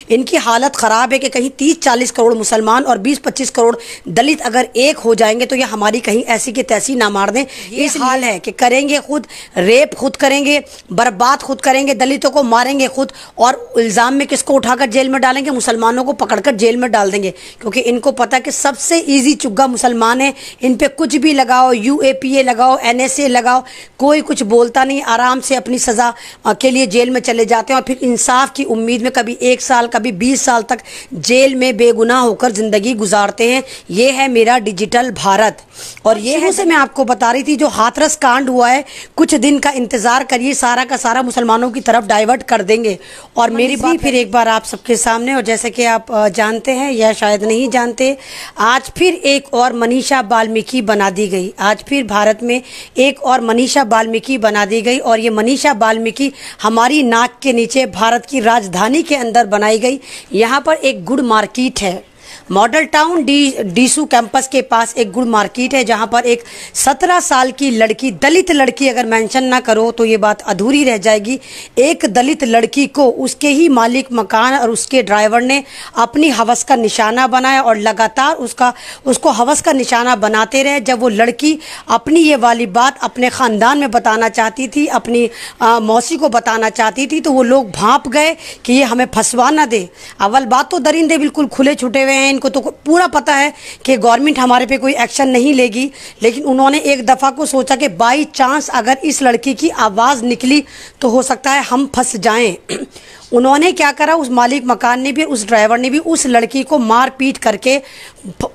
इनकी हालत ख़राब है कि कहीं 30-40 करोड़ मुसलमान और 20-25 करोड़ दलित अगर एक हो जाएंगे तो ये हमारी कहीं ऐसी की तैसी ना मार दें। इस हाल है कि करेंगे खुद, रेप खुद करेंगे, बर्बाद खुद करेंगे, दलितों को मारेंगे खुद, और इल्ज़ाम में किसको उठाकर जेल में डालेंगे? मुसलमानों को पकड़कर जेल में डाल देंगे, क्योंकि इनको पता है कि सबसे ईजी चुग्गा मुसलमान है। इन पे कुछ भी लगाओ, UAPA लगाओ, NSA लगाओ, कोई कुछ बोलता नहीं, आराम से अपनी सज़ा के लिए जेल में चले जाते हैं और फिर इंसाफ की उम्मीद में कभी 1 साल कभी 20 साल तक जेल में बेगुनाह होकर ज़िंदगी गुजारते हैं। ये है मेरा डिजिटल भारत। और ये है से मैं आपको बता रही थी, जो हाथरस कांड हुआ है, कुछ दिन का इंतज़ार करिए, सारा का सारा मुसलमानों की तरफ डाइवर्ट कर देंगे। और मेरी बात फिर एक बार आप सबके सामने, और जैसे कि आप जानते हैं या शायद नहीं जानते, आज फिर एक और मनीषा वाल्मीकि बना दी गई। आज फिर भारत में एक और मनीषा वाल्मीकि बना दी गई, और ये मनीषा वाल्मीकि हमारी नाक के नीचे भारत की राजधानी के अंदर बनाई गई। यहाँ पर एक गुड मार्केट है, मॉडल टाउन डीसू कैंपस के पास एक गुड मार्केट है, जहां पर एक 17 साल की लड़की, दलित लड़की, अगर मेंशन ना करो तो ये बात अधूरी रह जाएगी, एक दलित लड़की को उसके ही मालिक मकान और उसके ड्राइवर ने अपनी हवस का निशाना बनाया, और लगातार उसको हवस का निशाना बनाते रहे। जब वो लड़की अपनी ये वाली बात अपने ख़ानदान में बताना चाहती थी, अपनी मौसी को बताना चाहती थी, तो वो लोग भांप गए कि ये हमें फंसवा ना दे। अव्वल बात तो दरिंदे बिल्कुल खुले छुटे हुए हैं, इनको तो पूरा पता है कि गवर्नमेंट हमारे पे कोई एक्शन नहीं लेगी, लेकिन उन्होंने एक दफ़ा को सोचा कि बाई चांस अगर इस लड़की की आवाज़ निकली तो हो सकता है हम फंस जाएं। उन्होंने क्या करा, उस मालिक मकान ने भी, उस ड्राइवर ने भी उस लड़की को मार पीट करके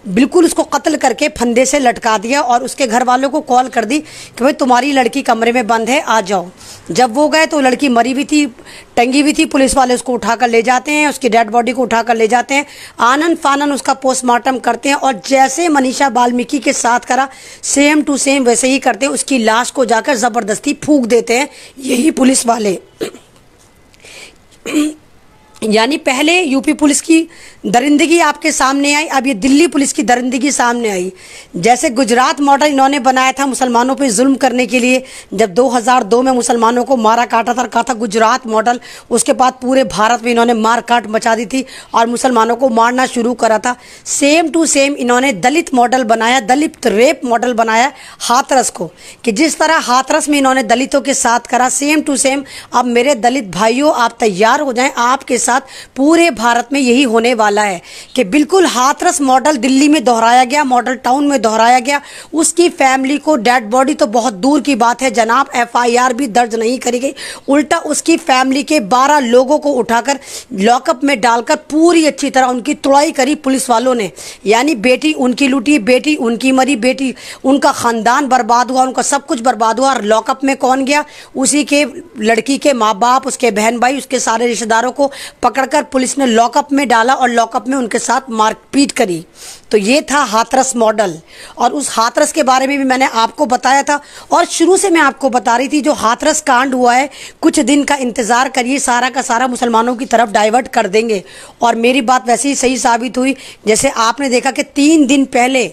बिल्कुल उसको कत्ल करके फंदे से लटका दिया, और उसके घर वालों को कॉल कर दी कि भाई तुम्हारी लड़की कमरे में बंद है, आ जाओ। जब वो गए तो लड़की मरी हुई थी, टंगी हुई थी। पुलिस वाले उसको उठाकर ले जाते हैं, उसकी डेड बॉडी को उठाकर ले जाते हैं, आनन फानन उसका पोस्टमार्टम करते हैं, और जैसे मनीषा वाल्मीकि के साथ करा सेम टू सेम वैसे ही करते हैं। उसकी लाश को जाकर ज़बरदस्ती फूंक देते हैं यही पुलिस वाले। यानी पहले यूपी पुलिस की दरिंदगी आपके सामने आई, अब ये दिल्ली पुलिस की दरिंदगी सामने आई। जैसे गुजरात मॉडल इन्होंने बनाया था मुसलमानों पे जुल्म करने के लिए, जब 2002 में मुसलमानों को मारा काटा था, कहा था गुजरात मॉडल। उसके बाद पूरे भारत में इन्होंने मार काट मचा दी थी और मुसलमानों को मारना शुरू करा था। सेम टू सेम इन्होंने दलित मॉडल बनाया, दलित रेप मॉडल बनाया हाथरस को, कि जिस तरह हाथरस में इन्होंने दलितों के साथ करा, सेम टू सेम अब मेरे दलित भाइयों आप तैयार हो जाएं, आपके साथ पूरे भारत में यही होने वाला है कि बिल्कुल हाथरस मॉडल दिल्ली में दोहराया गया, मॉडल टाउन में दोहराया गया। उसकी फैमिली को डेड बॉडी तो बहुत दूर की बात है जनाब, FIR भी दर्ज नहीं करी गई, उल्टा उसकी फैमिली के 12 लोगों को उठाकर लॉकअप में डालकर पूरी अच्छी तरह उनकी तुड़ाई करी पुलिस वालों ने। यानी बेटी उनकी लूटी, बेटी उनकी मरी, बेटी उनका खानदान बर्बाद हुआ, उनका सब कुछ बर्बाद हुआ। और लॉकअप में कौन गया? उसी के लड़की के माँ बाप, उसके बहन भाई, उसके सारे रिश्तेदारों को पकड़कर पुलिस ने लॉकअप में डाला और लॉकअप में उनके साथ मारपीट करी। तो ये था हाथरस मॉडल, और उस हाथरस के बारे में भी मैंने आपको बताया था, और शुरू से मैं आपको बता रही थी जो हाथरस कांड हुआ है, कुछ दिन का इंतज़ार करिए, सारा का सारा मुसलमानों की तरफ डाइवर्ट कर देंगे। और मेरी बात वैसे ही सही साबित हुई। जैसे आपने देखा कि 3 दिन पहले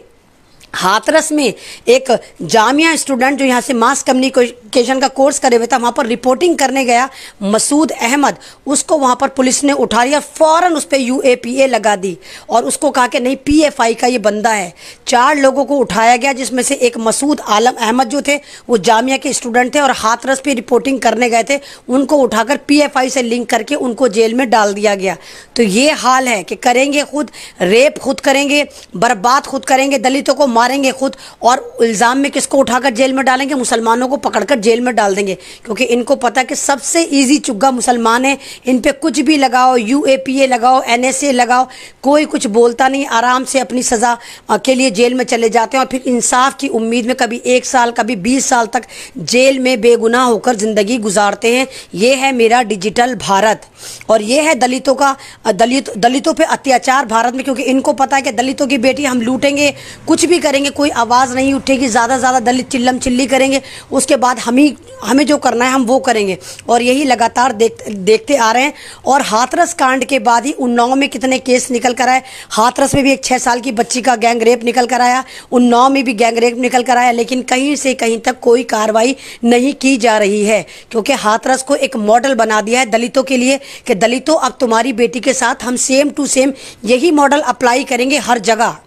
हाथरस में एक जामिया स्टूडेंट जो यहाँ से मास कम्युनिकेशन का कोर्स करे हुए था, वहाँ पर रिपोर्टिंग करने गया, मसूद अहमद, उसको वहाँ पर पुलिस ने उठा लिया, फ़ौरन उस पर UAPA लगा दी और उसको कहा कि नहीं PFI का ये बंदा है। 4 लोगों को उठाया गया, जिसमें से एक मसूद आलम अहमद जो थे वो जामिया के स्टूडेंट थे और हाथरस पे रिपोर्टिंग करने गए थे, उनको उठाकर PFI से लिंक करके उनको जेल में डाल दिया गया। तो ये हाल है कि करेंगे खुद, रेप खुद करेंगे, बर्बाद खुद करेंगे, दलितों को मारेंगे खुद, और इल्ज़ाम में किसको उठाकर जेल में डालेंगे? मुसलमानों को पकड़कर जेल में डाल देंगे, क्योंकि इनको पता है कि सबसे इजी चुग्गा मुसलमान है। इन पे कुछ भी लगाओ, UAPA लगाओ, NSA लगाओ, कोई कुछ बोलता नहीं, आराम से अपनी सज़ा के लिए जेल में चले जाते हैं और फिर इंसाफ की उम्मीद में कभी 1 साल कभी 20 साल तक जेल में बेगुनाह होकर ज़िंदगी गुजारते हैं। ये है मेरा डिजिटल भारत, और ये है दलितों पे अत्याचार भारत में, क्योंकि इनको पता है कि दलितों की बेटी हम लूटेंगे, कुछ भी करेंगे, कोई आवाज़ नहीं उठेगी, ज़्यादा से ज़्यादा दलित चिल्लम चिल्ली करेंगे, उसके बाद हमें जो करना है हम वो करेंगे। और यही लगातार देखते आ रहे हैं। और हाथरस कांड के बाद ही उन्नाव में कितने केस निकल कर आए। हाथरस में भी एक 6 साल की बच्ची का गैंग रेप निकल कर आया, उन्नाव में भी गैंग रेप निकल कर आया, लेकिन कहीं से कहीं तक कोई कार्रवाई नहीं की जा रही है, क्योंकि हाथरस को एक मॉडल बना दिया है दलितों के लिए कि दलितों अब तुम्हारी बेटी के साथ हम सेम टू सेम यही मॉडल अप्लाई करेंगे हर जगह।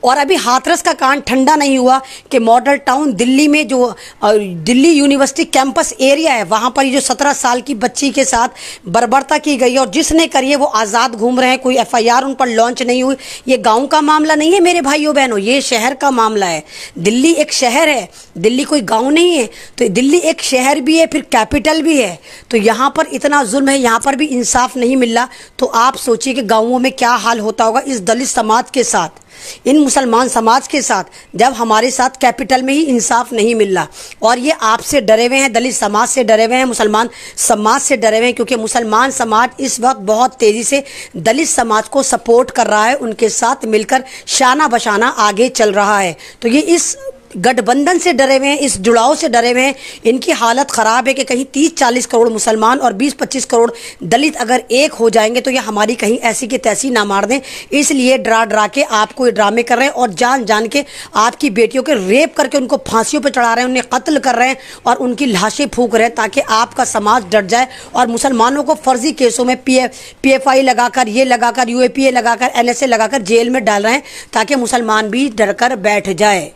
और अभी हाथरस का कांड ठंडा नहीं हुआ कि मॉडल टाउन दिल्ली में जो दिल्ली यूनिवर्सिटी कैंपस एरिया है, वहाँ पर जो 17 साल की बच्ची के साथ बर्बरता की गई और जिसने करी है वो आज़ाद घूम रहे हैं, कोई FIR उन पर लॉन्च नहीं हुई। ये गांव का मामला नहीं है मेरे भाइयों बहनों, ये शहर का मामला है। दिल्ली एक शहर है, दिल्ली कोई गाँव नहीं है। तो दिल्ली एक शहर भी है, फिर कैपिटल भी है। तो यहाँ पर इतना जुल्म है, यहाँ पर भी इंसाफ नहीं मिल रहा। तो आप सोचिए कि गाँवों में क्या हाल होता होगा इस दलित समाज के साथ, इन मुसलमान समाज के साथ, जब हमारे साथ कैपिटल में ही इंसाफ नहीं मिल रहा। और ये आपसे डरे हुए हैं, दलित समाज से डरे हुए हैं, मुसलमान समाज से डरे हुए हैं, क्योंकि मुसलमान समाज इस वक्त बहुत तेज़ी से दलित समाज को सपोर्ट कर रहा है, उनके साथ मिलकर शाना बशाना आगे चल रहा है। तो ये इस गठबंधन से डरे हुए हैं, इस जुड़ाव से डरे हुए हैं। इनकी हालत ख़राब है कि कहीं 30-40 करोड़ मुसलमान और 20-25 करोड़ दलित अगर एक हो जाएंगे तो ये हमारी कहीं ऐसी की तैसी ना मार दें। इसलिए डरा डरा के आपको ये ड्रामे कर रहे हैं और जान जान के आपकी बेटियों के रेप करके उनको फांसियों पर चढ़ा रहे हैं, उन्हें कत्ल कर रहे हैं और उनकी लाशें फूंक रहे हैं, ताकि आपका समाज डर जाए और मुसलमानों को फर्जी केसों में PFI लगाकर, ये लगाकर, UAPA लगाकर, NSA लगाकर जेल में डाल रहे हैं, ताकि मुसलमान भी डर कर बैठ जाए।